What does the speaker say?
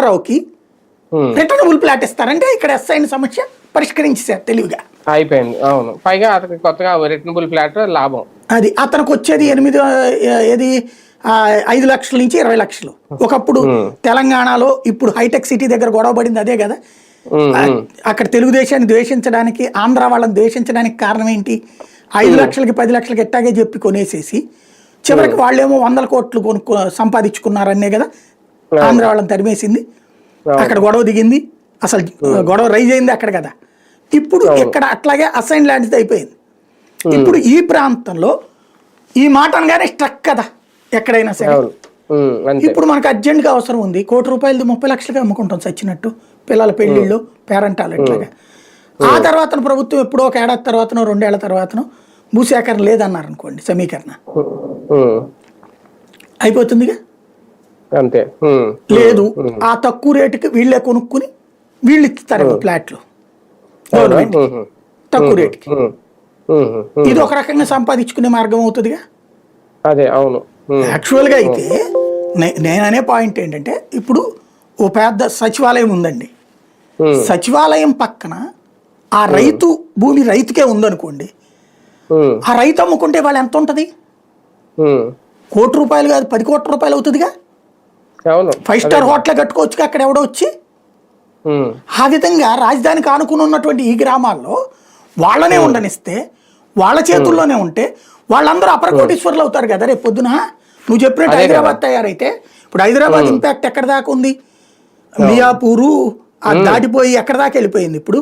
రామారావుకి returnable plot ఇస్తారంటే ఇక్కడ ఎస్ఐని సమస్య పరిష్కరించారు తెలివిగా అయిపోయింది. అవును, పైగా అతనికి కొత్తగా రిటర్నబుల్ ప్లాట్ లాభం. అది అతనికి వచ్చేది 5 లక్షల నుంచి 20 లక్షలు. ఒకప్పుడు తెలంగాణలో ఇప్పుడు హైటెక్ సిటీ దగ్గర గొడవ పడింది అదే కదా. అక్కడ తెలుగుదేశాన్ని ద్వేషించడానికి, ఆంధ్ర వాళ్ళని ద్వేషించడానికి కారణం ఏంటి? 5 లక్షలకి 10 లక్షలకి ఎట్టాగే చెప్పి కొనేసేసి చివరికి వాళ్ళేమో 100 కోట్లు సంపాదించుకున్నారనే కదా ఆంధ్ర వాళ్ళని తరిమేసింది. అక్కడ గొడవ దిగింది, అసలు గొడవ రైజ్ అయింది అక్కడ కదా. ఇప్పుడు ఇక్కడ అట్లాగే అసైన్ ల్యాండ్స్ అయిపోయింది. ఇప్పుడు ఈ ప్రాంతంలో ఈ మాట అనగానే స్ట్రక్ కదా ఎక్కడైనా సరే. ఇప్పుడు మనకు అర్జెంట్గా అవసరం ఉంది, ₹1 కోటి 30 లక్షలకి అమ్ముకుంటాం చచ్చినట్టు, పిల్లల పెళ్లిళ్ళు, పేరెంటాలు ఇట్లాగా. ఆ తర్వాత ప్రభుత్వం ఎప్పుడో 1 ఏడాది తర్వాతనో 2 ఏళ్ల తర్వాతనో భూసేకరణ లేదన్నారు అనుకోండి, సమీకరణ అయిపోతుందిగా. అంతే లేదు, ఆ తక్కువ రేటుకి వీళ్ళే కొనుక్కుని వీళ్ళు ఇస్తారు ఫ్లాట్లు గవర్నమెంట్ తక్కువ రేటుకి. ఇది ఒక రకంగా సంపాదించుకునే మార్గం అవుతుందిగా. అదే అవును. యాక్చువల్గా అయితే నేననే పాయింట్ ఏంటంటే, ఇప్పుడు ఓ పెద్ద సచివాలయం ఉందండి, సచివాలయం పక్కన ఆ రైతు భూమి రైతుకే ఉందనుకోండి, ఆ రైతు అమ్ముకుంటే వాళ్ళు ఎంత ఉంటుంది? ₹1 కోటి కాదు, ₹10 కోట్ల అవుతుందిగా. 5 స్టార్ హోటల్ కట్టుకోవచ్చు అక్కడ ఎవడో వచ్చి. ఆ విధంగా రాజధానికి ఆనుకుని ఉన్నటువంటి ఈ గ్రామాల్లో వాళ్ళనే ఉండనిస్తే, వాళ్ళ చేతుల్లోనే ఉంటే వాళ్ళందరూ అపర కోటీశ్వర్లు అవుతారు కదా రేపు పొద్దున. నువ్వు చెప్పినట్టు హైదరాబాద్ తయారైతే, ఇప్పుడు హైదరాబాద్ ఇంపాక్ట్ ఎక్కడ దాకా ఉంది? మియాపూరు దాటిపోయి ఎక్కడ దాకా వెళ్ళిపోయింది ఇప్పుడు.